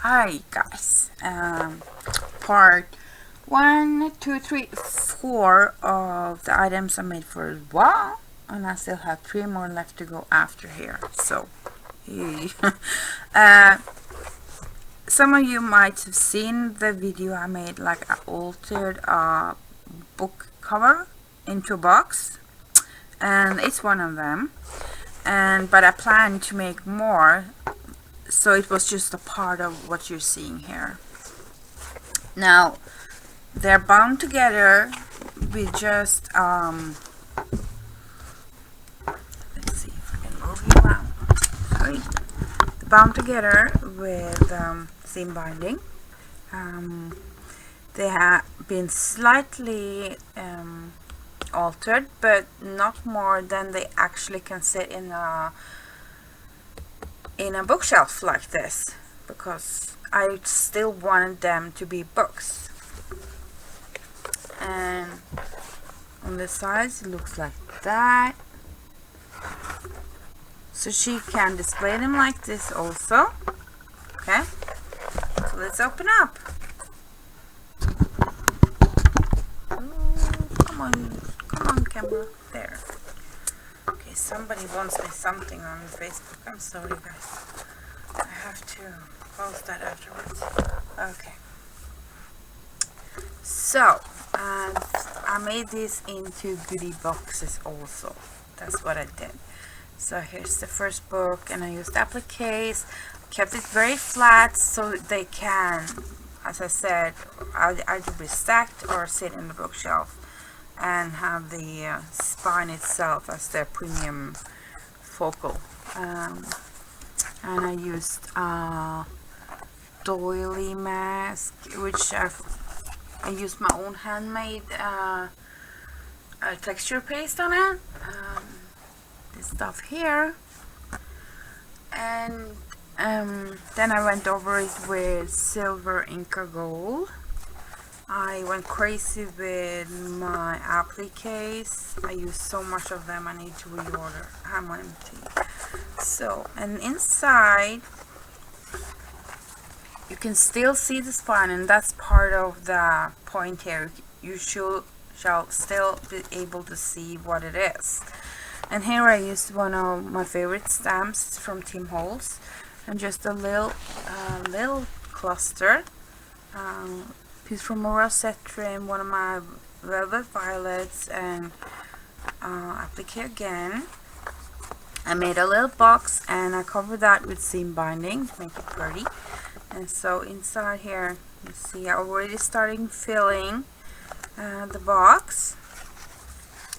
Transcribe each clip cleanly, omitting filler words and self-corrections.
Hi guys, part 1, 2, 3, 4 of the items I made for a while, and I still have 3 more left to go after here. So some of you might have seen the video I made, like I altered a book cover into a box, and it's one of them. But I plan to make more, so it was just a part of what you're seeing here. Now they're bound together with just let's see if I can move you around. Sorry. They're bound together with seam binding. They have been slightly altered, but not more than they actually can sit in a bookshelf like this, because I still wanted them to be books. And on the sides it looks like that, so she can display them like this also. Okay, so let's open up. Come on camera, there. Okay, somebody wants me something on Facebook. I'm sorry guys, I have to post that afterwards. Okay, so I made this into goodie boxes also. That's what I did. So here's the first book, and I used appliques, kept it very flat so they can, as I said, either be stacked or sit in the bookshelf and have the spine itself as their premium focal. And I used a doily mask, which I used my own handmade texture paste on it. This stuff here, and then I went over it with silver Inca gold. I went crazy with my appliques. I used so much of them, I need to reorder. I'm empty. So, and inside you can still see the spine, and that's part of the point here. You shall still be able to see what it is. And here I used one of my favorite stamps from Tim Holtz, and just a little cluster piece from a rosette trim, one of my velvet violets, and applique again. I made a little box and I covered that with seam binding to make it pretty. And so inside here, you see I already starting filling the box,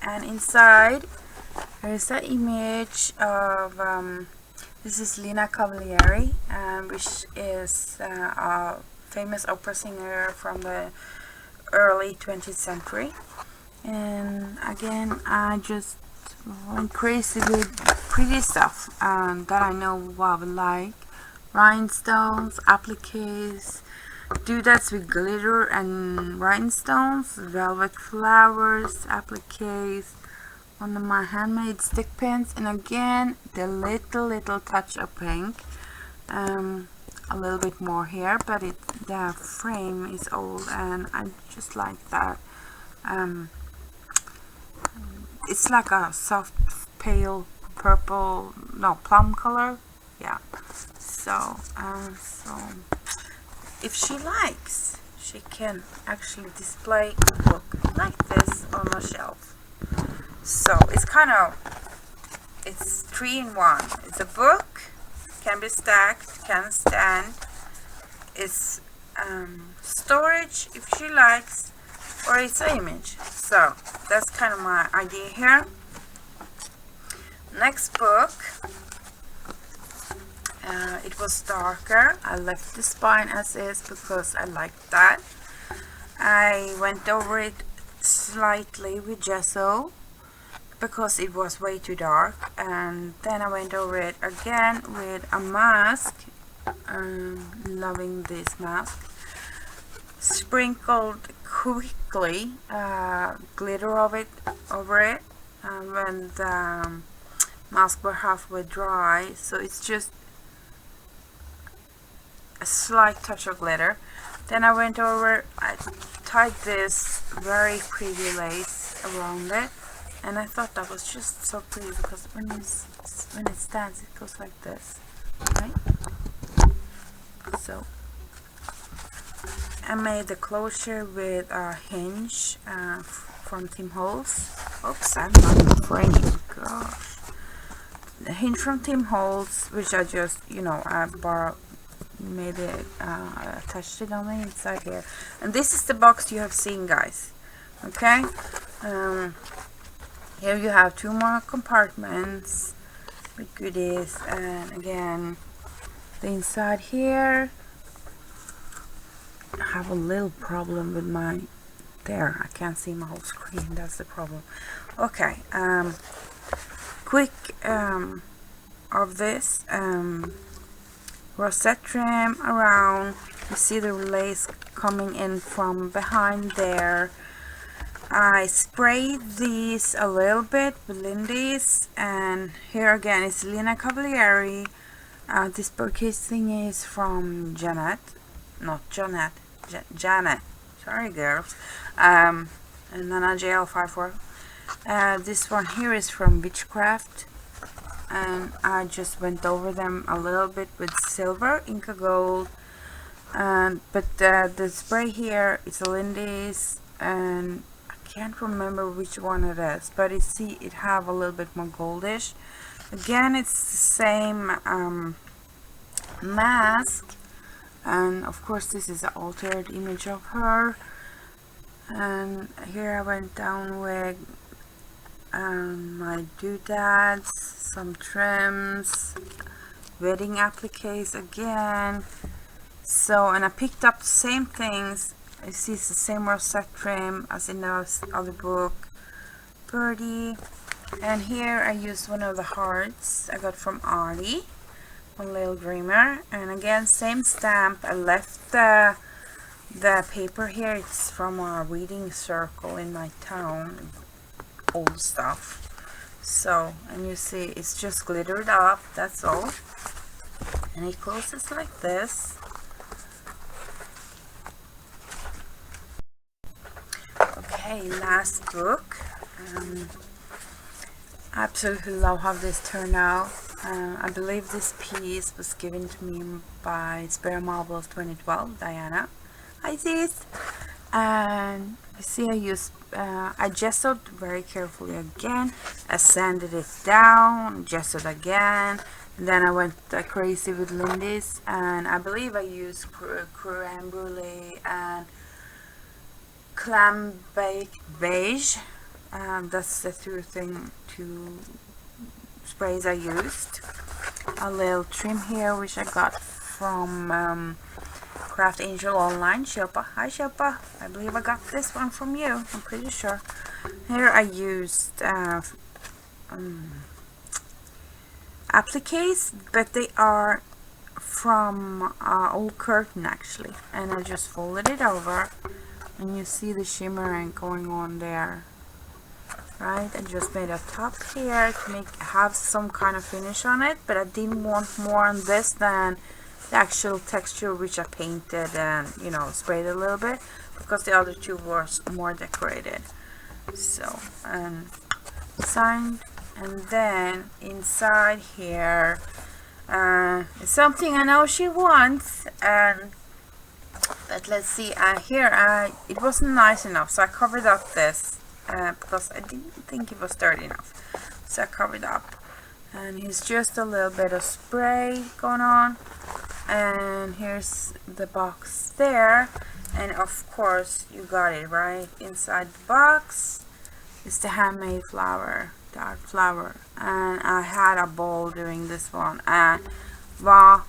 and inside there's an image of this is Lina Cavalieri, which is a famous opera singer from the early 20th century. And again, I just went crazy with pretty stuff that I know I would like. Rhinestones, appliques, doodads with glitter and rhinestones, velvet flowers, appliques, one of my handmade stick pins, and again the little touch of pink. A little bit more here, but the frame is old and I just like that. It's like a soft pale purple, no, plum color. Yeah, so if she likes, she can actually display a book like this on a shelf. So it's it's 3 in 1. It's a book, can be stacked, can stand, it's storage if she likes, or it's an image. So that's kind of my idea here. Next book, it was darker. I left the spine as is because I liked that. I went over it slightly with gesso because it was way too dark, and then I went over it again with a mask. Loving this mask. Sprinkled quickly glitter over it when the mask were halfway dry, so it's just a slight touch of glitter. Then I went over, I tied this very pretty lace around it, and I thought that was just so pretty because when it stands, it goes like this, right? So I made the closure with a hinge from Tim Holtz. Oops, I'm not in the frame. Gosh. The hinge from Tim Holtz, which I just, I made it, attached it on the inside here. And this is the box you have seen, guys. Okay. Here you have 2 more compartments with goodies, and again, the inside here. I have a little problem with my, there, I can't see my whole screen, that's the problem. Okay, quick of this rosette trim around. You see the lace coming in from behind there. I sprayed these a little bit with Lindy's, and here again is Lineca Cavalieri. This bookcase thing is from Janet, Janet. Sorry, girls. And Nana JL54. This one here is from Witchcraft, and I just went over them a little bit with silver, Inca Gold. But the spray here is a Lindy's, and I can't remember which one it is, but you see it have a little bit more goldish. Again, it's the same mask, and of course this is an altered image of her. And here I went down with my doodads, some trims, wedding appliques again. So, and I picked up the same things. You see it's the same rosette trim as in the other book, Birdie. And here I used one of the hearts I got from Artie, one little dreamer. And again, same stamp. I left the paper here. It's from a reading circle in my town, old stuff. So, and you see it's just glittered up, that's all. And it closes like this. Okay, last book. Absolutely love how this turned out. I believe this piece was given to me by Spirit Marbles 2012, Diana. Hi sis. And you see I gessoed very carefully again. I sanded it down, gessoed again. And then I went crazy with Lindy's, and I believe I used creme brulee and clam baked beige. That's the two sprays I used. A little trim here, which I got from Craft Angel Online. Shilpa, hi Shilpa. I believe I got this one from you, I'm pretty sure. Here I used appliques, but they are from old curtain actually, and I just folded it over, and you see the shimmering going on there, right? I just made a top here to have some kind of finish on it, but I didn't want more on this than the actual texture, which I painted and sprayed a little bit, because the other two were more decorated. So, and signed. And then inside here is something I know she wants, but let's see, here it wasn't nice enough, so I covered up this because I didn't think it was sturdy enough, so I covered up. And here's just a little bit of spray going on, and here's the box there, and of course you got it right inside the box is the handmade flower, art flower. And I had a ball doing this one, and wow,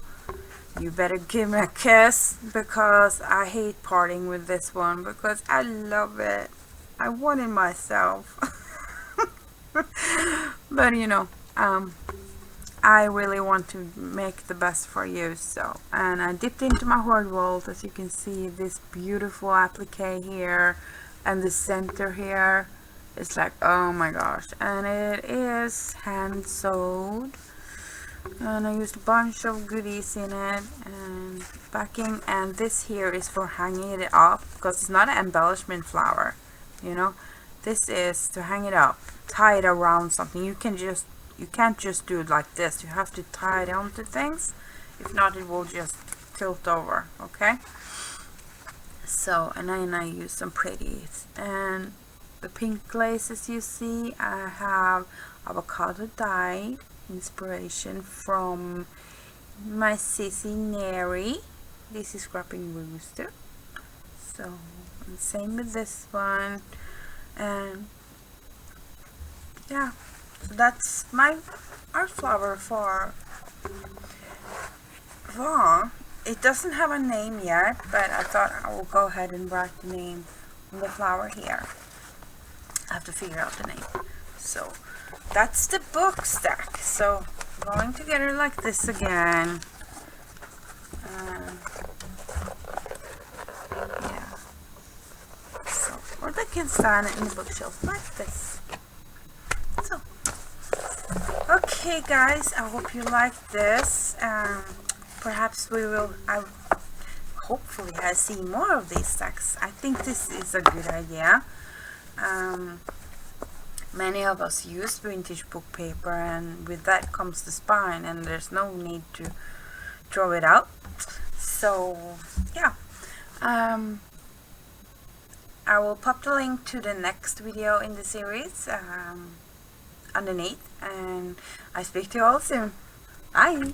you better give me a kiss, because I hate parting with this one because I love it. I want it myself. But I really want to make the best for you. So, and I dipped into my hoard vault, as you can see, this beautiful applique here, and the center here. It's like, oh my gosh, and it is hand sewed. and I used a bunch of goodies in it and backing, and this here is for hanging it up because it's not an embellishment flower, you know. This is to hang it up, tie it around something. You can't just do it like this. You have to tie it onto things, if not it will just tilt over. Okay, so, and then I use some pretties, and the pink laces you see, I have avocado dye inspiration from my Sissy Neri. This is Scrapping Rooster. So, and same with this one, and yeah, so that's my art flower for fall. It doesn't have a name yet, but I thought I will go ahead and write the name on the flower here. I have to figure out the name. So that's the book stack. So going together like this again. Yeah. So, or they can stand it in the bookshelf like this. So, okay guys, I hope you like this. Perhaps we will, hopefully I see more of these stacks. I think this is a good idea. Many of us use vintage book paper, and with that comes the spine, and there's no need to throw it out. So yeah, I will pop the link to the next video in the series underneath, and I speak to you all soon. Bye.